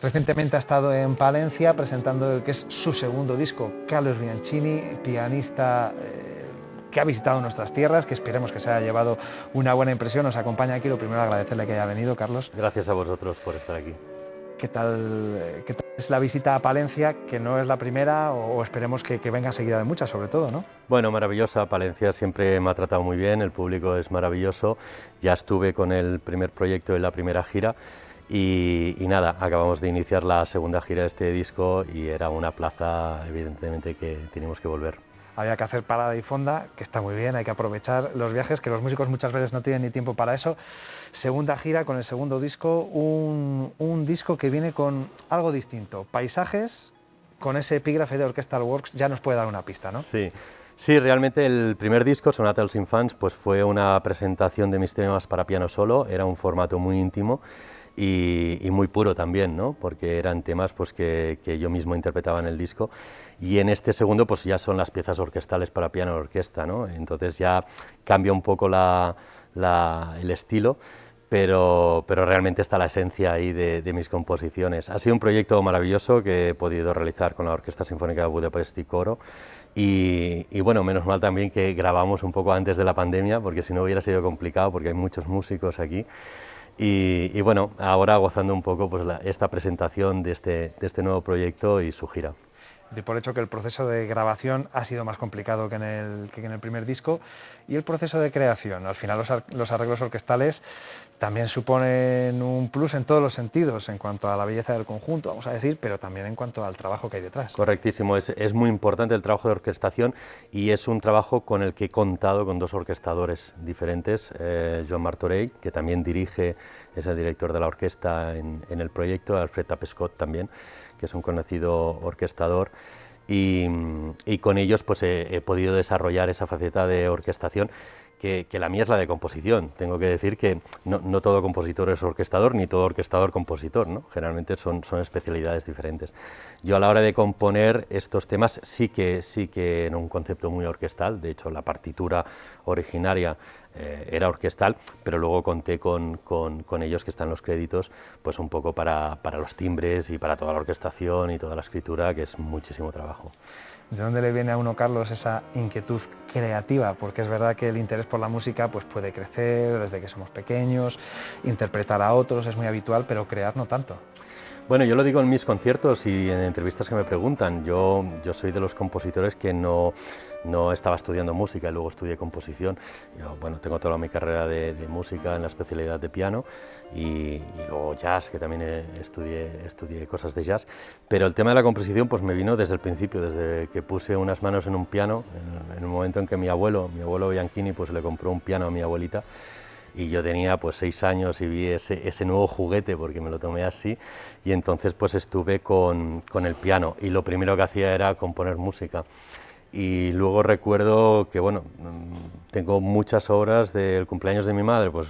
Recientemente ha estado en Palencia presentando el que es su segundo disco, Carlos Bianchini, pianista que ha visitado nuestras tierras, que esperemos que se haya llevado una buena impresión. Nos acompaña aquí. Lo primero, agradecerle que haya venido, Carlos. Gracias a vosotros por estar aquí. ¿Qué tal es la visita a Palencia, que no es la primera, o esperemos que venga seguida de muchas, sobre todo, ¿no? Bueno, maravillosa. Palencia siempre me ha tratado muy bien, el público es maravilloso. Ya estuve con el primer proyecto en la primera gira y nada, acabamos de iniciar la segunda gira de este disco y era una plaza, evidentemente, que teníamos que volver. Había que hacer parada y fonda, que está muy bien, hay que aprovechar los viajes, que los músicos muchas veces no tienen ni tiempo para eso. Segunda gira con el segundo disco, un disco que viene con algo distinto, paisajes, con ese epígrafe de Orchestral Works. Ya nos puede dar una pista, ¿no? Sí. Sí, realmente el primer disco, Sonata als Infants, pues fue una presentación de mis temas para piano solo, era un formato muy íntimo y muy puro también, ¿no? Porque eran temas pues, que yo mismo interpretaba en el disco, y en este segundo pues ya son las piezas orquestales para piano y orquesta, ¿no? Entonces ya cambia un poco el estilo, pero realmente está la esencia ahí de mis composiciones. Ha sido un proyecto maravilloso que he podido realizar con la Orquesta Sinfónica de Budapest y Coro, y bueno, menos mal también que grabamos un poco antes de la pandemia, porque si no hubiera sido complicado, porque hay muchos músicos aquí. Y bueno, ahora gozando un poco pues, esta presentación de este nuevo proyecto y su gira. De por hecho que el proceso de grabación ha sido más complicado que en el primer disco, y el proceso de creación. Al final los arreglos orquestales también suponen un plus en todos los sentidos, en cuanto a la belleza del conjunto, vamos a decir, pero también en cuanto al trabajo que hay detrás. Correctísimo, es muy importante el trabajo de orquestación, y es un trabajo con el que he contado con dos orquestadores diferentes, Joan Martorell, que también dirige, es el director de la orquesta en el proyecto, Alfred Tapescott también, que es un conocido orquestador, y con ellos pues he podido desarrollar esa faceta de orquestación, que la mía es la de composición. Tengo que decir que no todo compositor es orquestador, ni todo orquestador compositor, ¿no? Generalmente son especialidades diferentes. Yo a la hora de componer estos temas sí que en un concepto muy orquestal. De hecho, la partitura originaria era orquestal, pero luego conté con ellos, que están en los créditos, pues un poco para los timbres y para toda la orquestación y toda la escritura, que es muchísimo trabajo. ¿De dónde le viene a uno, Carlos, esa inquietud creativa? Porque es verdad que el interés por la música pues puede crecer desde que somos pequeños, interpretar a otros es muy habitual, pero crear no tanto. Bueno, yo lo digo en mis conciertos y en entrevistas que me preguntan. Yo soy de los compositores que no estaba estudiando música y luego estudié composición. Yo, bueno, tengo toda mi carrera de música en la especialidad de piano y luego jazz, que también estudié cosas de jazz. Pero el tema de la composición pues me vino desde el principio, desde que puse unas manos en un piano, en un momento en que mi abuelo Bianchini, pues le compró un piano a mi abuelita. Y yo tenía pues 6 años y vi ese nuevo juguete, porque me lo tomé así, y entonces pues estuve con el piano, y lo primero que hacía era componer música. Y luego recuerdo que, bueno, tengo muchas obras del cumpleaños de mi madre, pues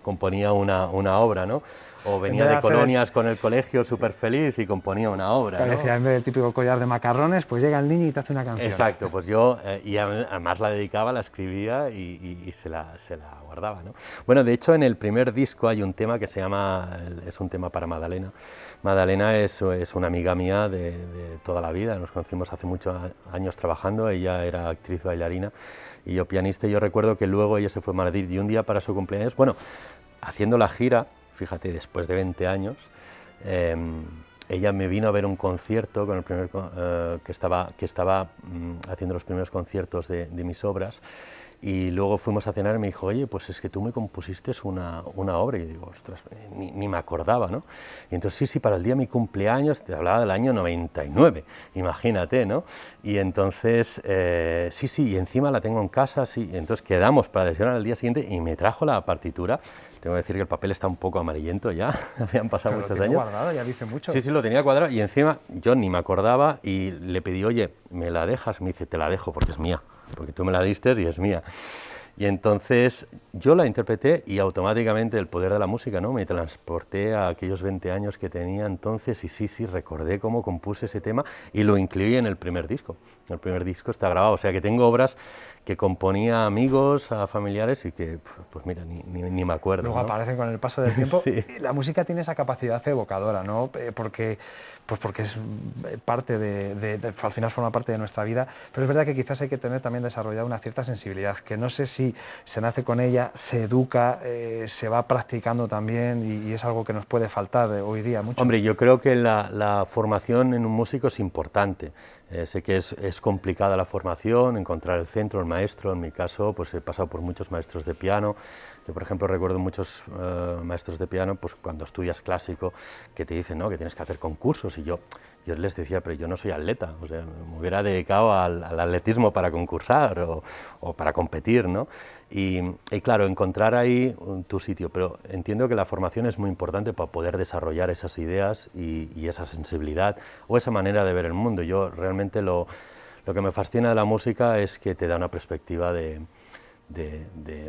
componía una obra, ¿no? O venía de colonias con el colegio súper feliz y componía una obra, ¿no? Decía, en vez del típico collar de macarrones, pues llega el niño y te hace una canción. Exacto, pues yo, y además la dedicaba, la escribía y se la guardaba, ¿no? Bueno, de hecho en el primer disco hay un tema que se llama, es un tema para Madalena. Madalena es una amiga mía de toda la vida, nos conocimos hace muchos años trabajando, ella era actriz bailarina y yo pianista, y yo recuerdo que luego ella se fue a Madrid y un día para su cumpleaños, bueno, haciendo la gira, fíjate, después de 20 años, ella me vino a ver un concierto con el primer, que estaba haciendo los primeros conciertos de mis obras, y luego fuimos a cenar y me dijo, oye, pues es que tú me compusiste una obra, y yo digo, ostras, ni me acordaba, ¿no? Y entonces sí, para el día de mi cumpleaños, te hablaba del año 99, imagínate, ¿no? Y entonces, sí, y encima la tengo en casa, sí, y entonces quedamos para desayunar al día siguiente y me trajo la partitura. Tengo que decir que el papel está un poco amarillento ya, habían pasado muchos años. Guardado, ya dice mucho. Sí, lo tenía cuadrado, y encima yo ni me acordaba, y le pedí, oye, ¿me la dejas? Me dice, te la dejo porque es mía, porque tú me la diste y es mía. Y entonces yo la interpreté y automáticamente el poder de la música, ¿no? Me transporté a aquellos 20 años que tenía entonces, y sí, recordé cómo compuse ese tema y lo incluí en el primer disco. el primer disco está grabado, o sea que tengo obras que componía a amigos, a familiares y que, pues mira, ni me acuerdo. Luego ¿no? aparecen con el paso del tiempo. Sí. La música tiene esa capacidad evocadora, ¿no? Porque es parte al final forma parte de nuestra vida, pero es verdad que quizás hay que tener también desarrollada una cierta sensibilidad, que no sé si se nace con ella, se educa, se va practicando también y es algo que nos puede faltar hoy día mucho. Hombre, yo creo que la formación en un músico es importante. Sé que es complicada la formación, encontrar el centro, el maestro. En mi caso, pues he pasado por muchos maestros de piano. Yo, por ejemplo, recuerdo muchos maestros de piano, pues cuando estudias clásico, que te dicen, ¿no?, que tienes que hacer concursos. Y yo les decía, pero yo no soy atleta, o sea, me hubiera dedicado al atletismo para concursar o para competir, ¿no? Y claro, encontrar ahí tu sitio, pero entiendo que la formación es muy importante para poder desarrollar esas ideas y esa sensibilidad o esa manera de ver el mundo. Yo realmente lo que me fascina de la música es que te da una perspectiva de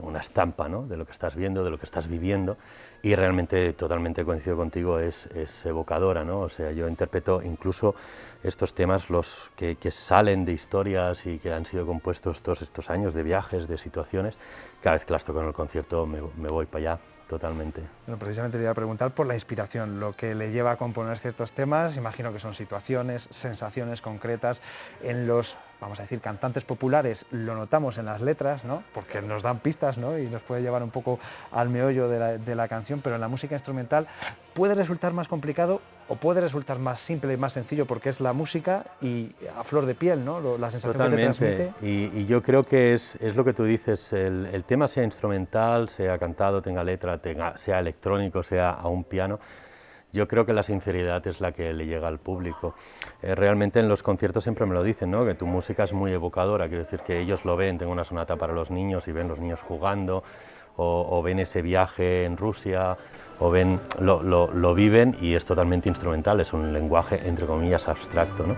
una estampa, ¿no?, de lo que estás viendo, de lo que estás viviendo, y realmente totalmente coincido contigo, es evocadora, ¿no? O sea, yo interpreto incluso estos temas, los que salen de historias y que han sido compuestos todos estos años de viajes, de situaciones, cada vez que las toco en el concierto me voy para allá. Totalmente. Bueno, precisamente le iba a preguntar por la inspiración, lo que le lleva a componer ciertos temas. Imagino que son situaciones, sensaciones concretas. En los, vamos a decir, cantantes populares lo notamos en las letras, ¿no?, porque nos dan pistas, ¿no?, y nos puede llevar un poco al meollo de la canción, pero en la música instrumental puede resultar más complicado o puede resultar más simple y más sencillo porque es la música y a flor de piel, ¿no?, la sensación totalmente, que te transmite. Y yo creo que es lo que tú dices, el tema sea instrumental, sea cantado, tenga letra, sea electrónico, sea a un piano, yo creo que la sinceridad es la que le llega al público. Realmente en los conciertos siempre me lo dicen, ¿no?, que tu música es muy evocadora, quiero decir que ellos lo ven, tengo una sonata para los niños y ven los niños jugando, o ven ese viaje en Rusia, o ven, lo viven y es totalmente instrumental, es un lenguaje entre comillas abstracto, ¿no?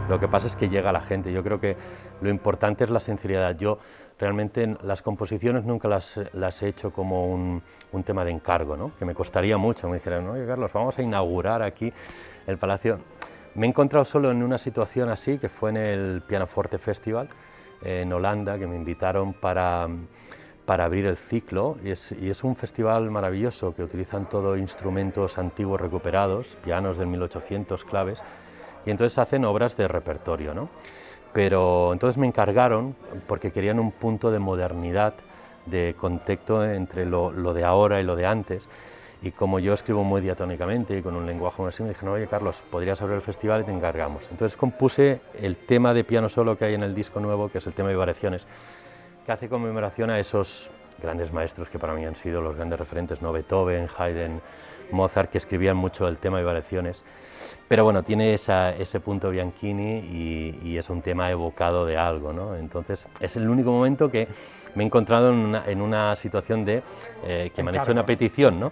Lo que pasa es que llega a la gente. Yo creo que lo importante es la sinceridad. Yo realmente las composiciones nunca las he hecho como un tema de encargo, ¿no?, que me costaría mucho. Me dijeron, oye Carlos, vamos a inaugurar aquí el Palacio. Me he encontrado solo en una situación así, que fue en el Pianoforte Festival en Holanda, que me invitaron para abrir el ciclo, y es un festival maravilloso que utilizan todo instrumentos antiguos recuperados, pianos del 1800, claves, y entonces hacen obras de repertorio, ¿no? Pero entonces me encargaron, porque querían un punto de modernidad, de contexto entre lo de ahora y lo de antes, y como yo escribo muy diatónicamente y con un lenguaje muy así, me dijeron, oye Carlos, podrías abrir el festival y te encargamos. Entonces compuse el tema de piano solo que hay en el disco nuevo, que es el tema de variaciones, que hace conmemoración a esos grandes maestros que para mí han sido los grandes referentes, ¿no?, Beethoven, Haydn, Mozart, que escribían mucho el tema de variaciones, pero bueno, tiene ese punto Bianchini y es un tema evocado de algo, ¿no? Entonces es el único momento que me he encontrado en una situación de que me han hecho una petición, ¿no?,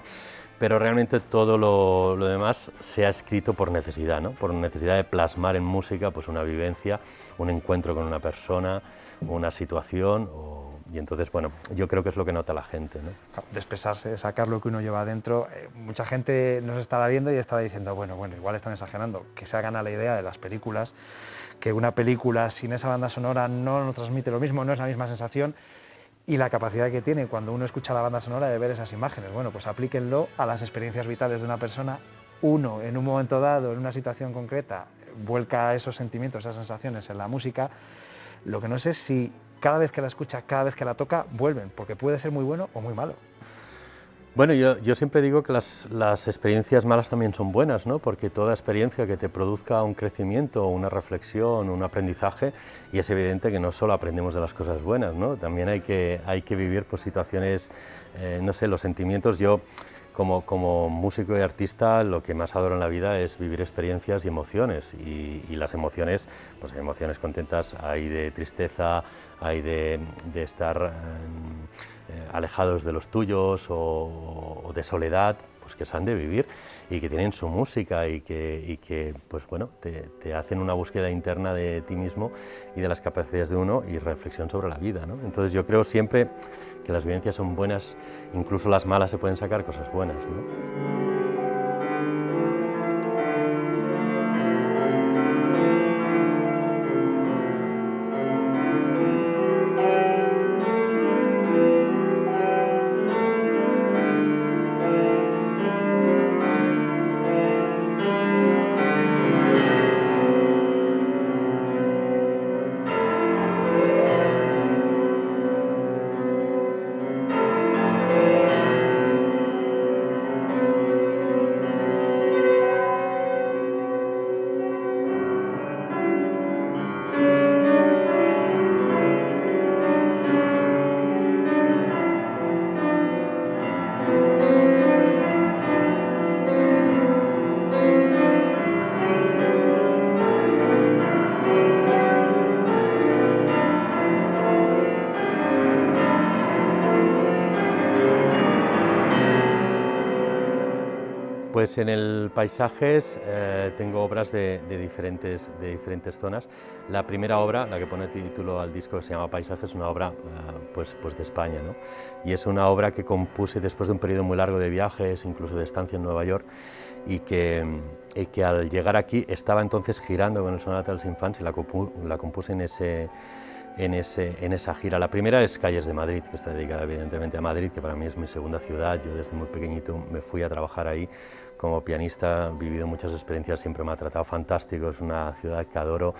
pero realmente todo lo demás se ha escrito por necesidad, ¿no?, por necesidad de plasmar en música pues una vivencia, un encuentro con una persona, una situación, y entonces, bueno, yo creo que es lo que nota la gente, ¿no? De expresarse, sacar lo que uno lleva adentro. Mucha gente nos estará viendo y estará diciendo, bueno, igual están exagerando, que se hagan a la idea de las películas, que una película sin esa banda sonora no nos transmite lo mismo, no es la misma sensación, y la capacidad que tiene cuando uno escucha la banda sonora de ver esas imágenes. Bueno, pues aplíquenlo a las experiencias vitales de una persona. Uno, en un momento dado, en una situación concreta, vuelca esos sentimientos, esas sensaciones en la música. Lo que no sé es si cada vez que la escucha, cada vez que la toca, vuelven, porque puede ser muy bueno o muy malo. Bueno, yo siempre digo que las experiencias malas también son buenas, ¿no?, porque toda experiencia que te produzca un crecimiento, una reflexión, un aprendizaje, y es evidente que no solo aprendemos de las cosas buenas, ¿no?, también hay que vivir pues, situaciones, no sé, los sentimientos. Yo como músico y artista, lo que más adoro en la vida es vivir experiencias y emociones. Y las emociones, pues hay emociones contentas, hay de tristeza, hay de estar alejados de los tuyos o de soledad, pues que se han de vivir y que tienen su música y que pues bueno, te hacen una búsqueda interna de ti mismo y de las capacidades de uno y reflexión sobre la vida, ¿no? Entonces yo creo siempre que las vivencias son buenas, incluso las malas se pueden sacar cosas buenas, ¿no? Pues en el Paisajes tengo obras de diferentes zonas. La primera obra, la que pone título al disco, que se llama Paisajes, es una obra pues de España, ¿no? Y es una obra que compuse después de un periodo muy largo de viajes, incluso de estancia en Nueva York, y que al llegar aquí estaba entonces girando con el Sonata dels Infants y la compuse en esa gira. La primera es Calles de Madrid, que está dedicada evidentemente a Madrid, que para mí es mi segunda ciudad. Yo desde muy pequeñito me fui a trabajar ahí como pianista, he vivido muchas experiencias, siempre me ha tratado fantástico, es una ciudad que adoro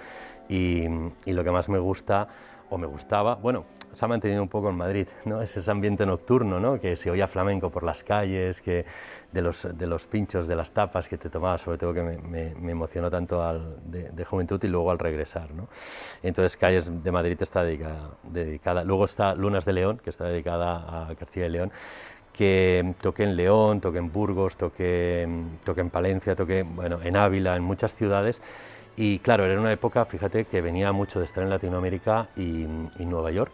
y lo que más me gusta, o me gustaba, bueno, se ha mantenido un poco en Madrid, ¿no? Es ese ambiente nocturno, ¿no? Que se oía flamenco por las calles, que de los pinchos, de las tapas que te tomabas, sobre todo que me emocionó tanto de juventud y luego al regresar, ¿no? Entonces Calles de Madrid está dedicada. Luego está Lunas de León, que está dedicada a Castilla y León, que toqué en León, toqué en Burgos, toqué en Palencia, toqué bueno, en Ávila, en muchas ciudades. Y claro, era una época, fíjate, que venía mucho de estar en Latinoamérica y Nueva York,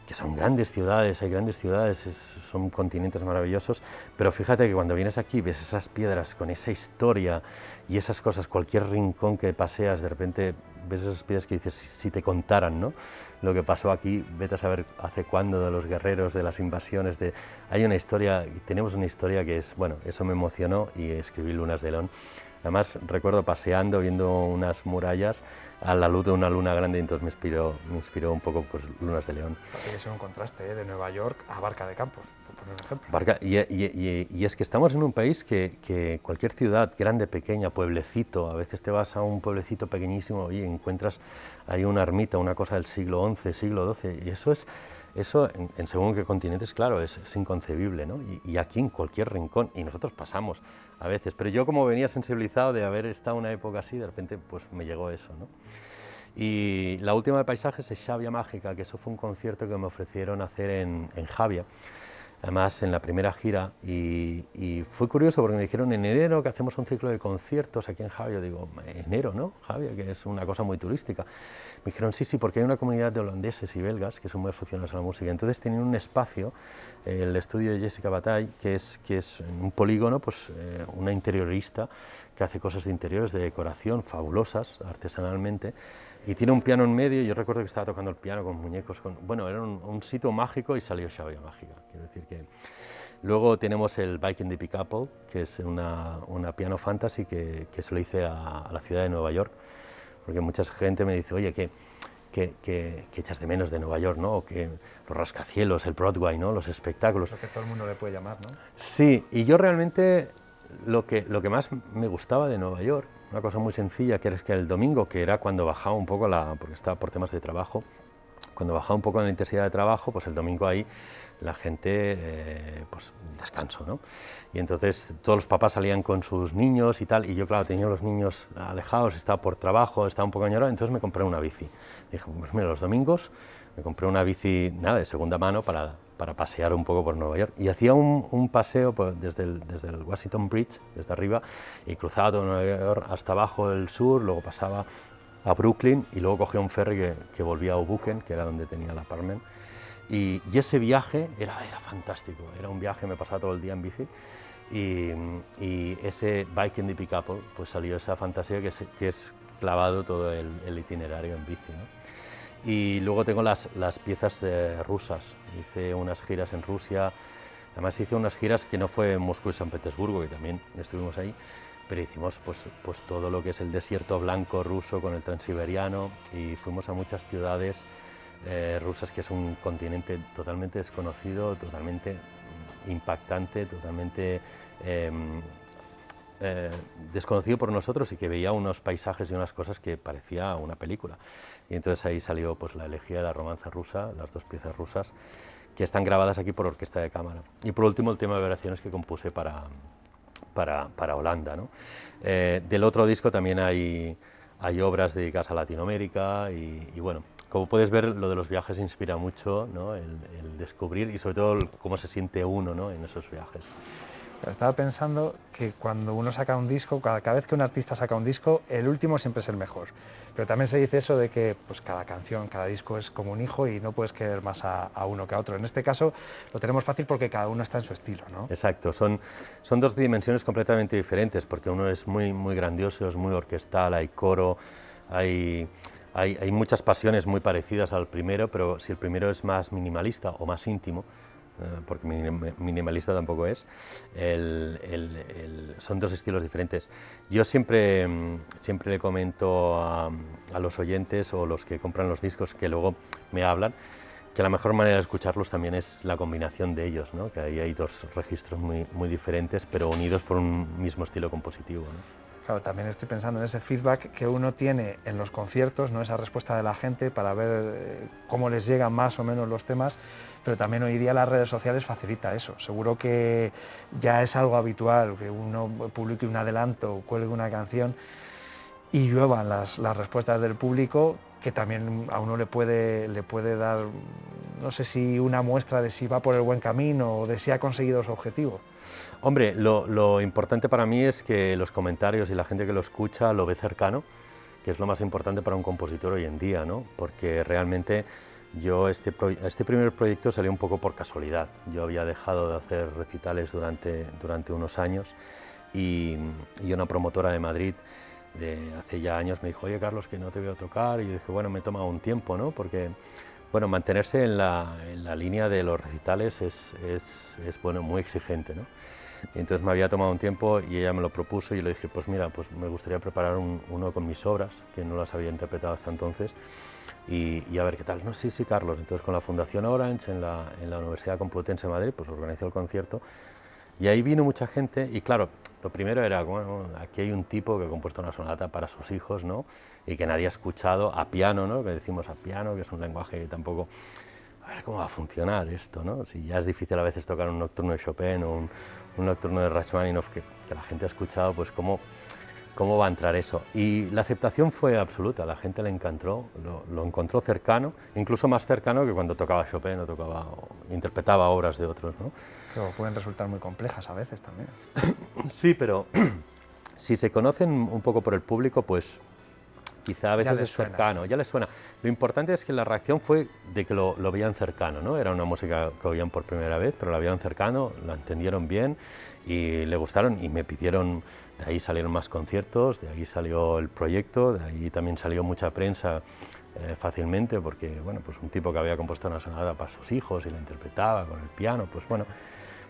que son grandes ciudades, hay grandes ciudades, son continentes maravillosos, pero fíjate que cuando vienes aquí ves esas piedras con esa historia y esas cosas, cualquier rincón que paseas, de repente ves esas piedras que dices, si te contaran, ¿no? Lo que pasó aquí, vete a saber hace cuándo, de los guerreros, de las invasiones, hay una historia, tenemos una historia que es, bueno, eso me emocionó y escribí Lunas de León. Además recuerdo paseando, viendo unas murallas a la luz de una luna grande, y entonces me inspiró un poco pues, Lunas de León. Tiene que ser un contraste, ¿eh? De Nueva York a Barca de Campos, por poner un ejemplo. Y es que estamos en un país que cualquier ciudad, grande, pequeña, pueblecito, a veces te vas a un pueblecito pequeñísimo y encuentras ahí una ermita, una cosa del siglo XI, siglo XII, y eso en según qué continentes, claro, es inconcebible, ¿no? Y aquí en cualquier rincón, y nosotros pasamos a veces, pero yo como venía sensibilizado de haber estado una época así, de repente pues me llegó eso, ¿no? Y la última de Paisajes es Xavia Mágica, que eso fue un concierto que me ofrecieron hacer en Javia, además en la primera gira, y fue curioso porque me dijeron en enero que hacemos un ciclo de conciertos aquí en Javia. Yo digo, enero, ¿no? Javia, que es una cosa muy turística. Me dijeron, sí, porque hay una comunidad de holandeses y belgas que son muy aficionados a la música. Entonces tenían un espacio, el estudio de Jessica Bataille, que es en un polígono, pues una interiorista que hace cosas de interiores, de decoración, fabulosas, artesanalmente, y tiene un piano en medio. Yo recuerdo que estaba tocando el piano con muñecos, bueno, era un sitio mágico y salió Xavia Mágica. Quiero decir que luego tenemos el Bike in the Big Apple, que es una piano fantasy que se lo hice a la ciudad de Nueva York, porque mucha gente me dice, oye, que echas de menos de Nueva York, ¿no? O que los rascacielos, el Broadway, ¿no? Los espectáculos. Lo que todo el mundo le puede llamar, ¿no? Sí, y yo realmente lo que más me gustaba de Nueva York, una cosa muy sencilla, que es que el domingo, que era cuando bajaba un poco porque estaba por temas de trabajo, cuando bajaba un poco la intensidad de trabajo, pues el domingo ahí la gente, pues descanso, ¿no? Y entonces todos los papás salían con sus niños y tal, y yo, claro, tenía los niños alejados, estaba por trabajo, estaba un poco añorado, entonces me compré una bici. Dije, pues mira, los domingos me compré una bici, nada, de segunda mano para pasear un poco por Nueva York. Y hacía un paseo pues, desde el Washington Bridge, desde arriba, y cruzaba todo Nueva York hasta abajo del sur, luego pasaba a Brooklyn y luego cogía un ferry que volvía a Hoboken, que era donde tenía el apartment. Y ese viaje era fantástico, era un viaje, me pasaba todo el día en bici, y ese Bike in the Big Apple, pues salió esa fantasía que es clavado todo el itinerario en bici, ¿no? Y luego tengo las piezas rusas, hice unas giras en Rusia, además hice unas giras que no fue en Moscú y San Petersburgo, que también estuvimos ahí, pero hicimos pues todo lo que es el desierto blanco ruso con el transiberiano, y fuimos a muchas ciudades rusas, que es un continente totalmente desconocido, totalmente impactante, totalmente desconocido por nosotros, y que veía unos paisajes y unas cosas que parecía una película. Y entonces ahí salió pues la elegía de la romanza rusa, las 2 piezas rusas, que están grabadas aquí por orquesta de cámara. Y por último el tema de vibraciones que compuse para Holanda, ¿no? Del otro disco también hay obras dedicadas a Latinoamérica, y bueno, como puedes ver, lo de los viajes inspira mucho, ¿no? El descubrir, y sobre todo cómo se siente uno, ¿no? En esos viajes. Estaba pensando que cuando uno saca un disco, cada vez que un artista saca un disco, el último siempre es el mejor. Pero también se dice eso de que pues, cada canción, cada disco es como un hijo y no puedes querer más a uno que a otro. En este caso lo tenemos fácil porque cada uno está en su estilo, ¿no? Exacto, son 2 dimensiones completamente diferentes, porque uno es muy grandioso, es muy orquestal, hay coro, hay muchas pasiones muy parecidas al primero, pero si el primero es más minimalista o más íntimo, porque minimalista tampoco es, son 2 estilos diferentes. Yo siempre le comento a los oyentes o los que compran los discos, que luego me hablan, que la mejor manera de escucharlos también es la combinación de ellos, ¿no? Que ahí hay 2 registros muy diferentes, pero unidos por un mismo estilo compositivo, ¿no? Claro, también estoy pensando en ese feedback que uno tiene en los conciertos, ¿no? Esa respuesta de la gente para ver cómo les llegan más o menos los temas, pero también hoy día las redes sociales facilita eso. Seguro que ya es algo habitual que uno publique un adelanto, cuelgue una canción y lluevan las respuestas del público, que también a uno le puede dar, no sé si una muestra de si va por el buen camino o de si ha conseguido su objetivo. Hombre, lo importante para mí es que los comentarios y la gente que lo escucha lo ve cercano, que es lo más importante para un compositor hoy en día, ¿no? Porque realmente yo este primer proyecto salió un poco por casualidad. Yo había dejado de hacer recitales durante unos años, y una promotora de Madrid de hace ya años me dijo, oye Carlos, que no te voy a tocar, y yo dije, bueno, me he tomado un tiempo, ¿no? Porque bueno, mantenerse en la línea de los recitales es bueno, muy exigente, ¿no? Y entonces me había tomado un tiempo y ella me lo propuso, y le dije, pues mira, pues me gustaría preparar uno con mis obras, que no las había interpretado hasta entonces, y a ver qué tal. No, sí, Carlos. Entonces con la Fundación Orange en la Universidad Complutense de Madrid, pues organizó el concierto, y ahí vino mucha gente, y claro, lo primero era, bueno, aquí hay un tipo que ha compuesto una sonata para sus hijos, ¿no? Y que nadie ha escuchado a piano, ¿no? Que decimos a piano, que es un lenguaje que tampoco... A ver cómo va a funcionar esto, ¿no? Si ya es difícil a veces tocar un nocturno de Chopin o un nocturno de Rachmaninoff que la gente ha escuchado, pues cómo va a entrar eso. Y la aceptación fue absoluta, la gente le encantó, lo encontró cercano, incluso más cercano que cuando tocaba Chopin o interpretaba obras de otros, ¿no? Pero pueden resultar muy complejas a veces también. Sí, pero si se conocen un poco por el público, pues quizá a veces es cercano, ya les suena. Lo importante es que la reacción fue de que lo veían cercano, ¿no? Era una música que oían por primera vez, pero la veían cercano, la entendieron bien y le gustaron, y me pidieron, de ahí salieron más conciertos, de ahí salió el proyecto, de ahí también salió mucha prensa fácilmente, porque bueno, pues un tipo que había compuesto una sonata para sus hijos y la interpretaba con el piano, pues bueno,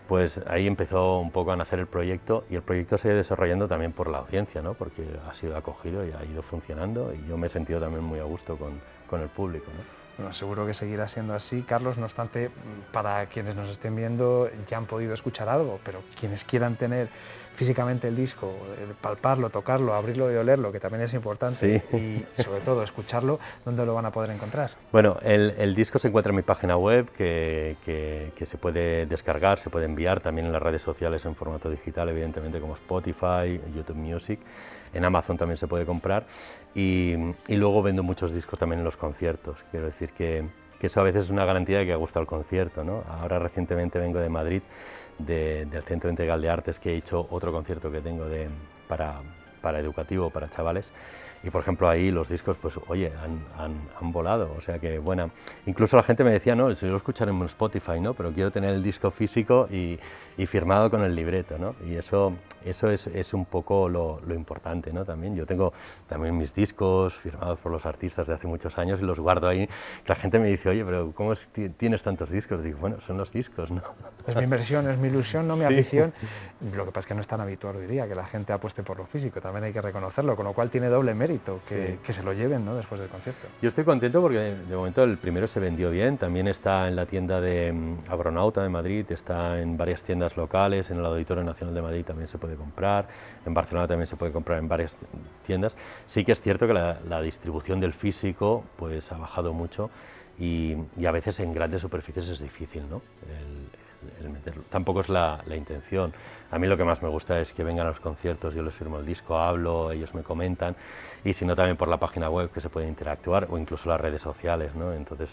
pues ahí empezó un poco a nacer el proyecto, y el proyecto se ha ido desarrollando también por la audiencia, ¿no? Porque ha sido acogido y ha ido funcionando, y yo me he sentido también muy a gusto con el público, ¿no? Bueno, seguro que seguirá siendo así, Carlos. No obstante, para quienes nos estén viendo ya han podido escuchar algo, pero quienes quieran tener físicamente el disco, palparlo, tocarlo, abrirlo y olerlo, que también es importante, sí. y sobre todo escucharlo, ¿dónde lo van a poder encontrar? Bueno, el disco se encuentra en mi página web, que se puede descargar, se puede enviar también en las redes sociales en formato digital, evidentemente, como Spotify, YouTube Music. En Amazon también se puede comprar, y luego vendo muchos discos también en los conciertos. Quiero decir que eso a veces es una garantía de que ha gustado el concierto, ¿no? Ahora recientemente vengo de Madrid, del Centro Integral de Artes, que he hecho otro concierto que tengo para educativo, para chavales, y por ejemplo ahí los discos, pues oye, han volado, o sea que buena. Incluso la gente me decía, no, si lo escucharé en Spotify, ¿no? Pero quiero tener el disco físico y firmado con el libreto, ¿no? Y eso es un poco lo importante, ¿no? También yo tengo también mis discos firmados por los artistas de hace muchos años y los guardo ahí. La gente me dice, oye, pero ¿cómo tienes tantos discos? Digo, bueno, son los discos, ¿no? Es mi inversión, es mi ilusión, no mi afición. Lo que pasa es que no es tan habitual hoy día que la gente apueste por lo físico, también hay que reconocerlo, con lo cual tiene doble mérito que se lo lleven, ¿no?, después del concierto. Yo estoy contento porque de momento el primero se vendió bien, también está en la tienda de Agronauta de Madrid, está en varias tiendas locales, en el Auditorio Nacional de Madrid también se puede comprar, en Barcelona también se puede comprar en varias tiendas. Sí que es cierto que la distribución del físico pues ha bajado mucho y a veces en grandes superficies es difícil, ¿no?, el meterlo. Tampoco es la intención. A mí lo que más me gusta es que vengan a los conciertos, yo les firmo el disco, hablo, ellos me comentan, y si no también por la página web, que se puede interactuar, o incluso las redes sociales, ¿no? Entonces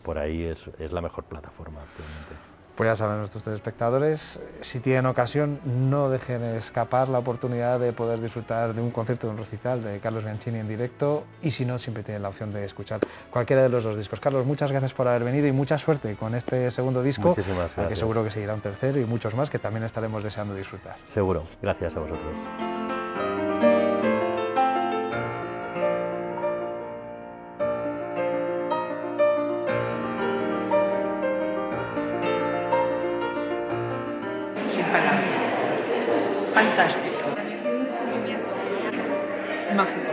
por ahí es la mejor plataforma actualmente. Pues ya saben nuestros telespectadores, si tienen ocasión, no dejen escapar la oportunidad de poder disfrutar de un concierto, de un recital de Carlos Bianchini en directo, y si no, siempre tienen la opción de escuchar cualquiera de los dos discos. Carlos, muchas gracias por haber venido y mucha suerte con este segundo disco. Muchísimas gracias. Porque seguro que seguirá un tercero y muchos más que también estaremos deseando disfrutar. Seguro, gracias a vosotros. Sin palabras. Fantástico. Para mí ha sido un descubrimiento mágico.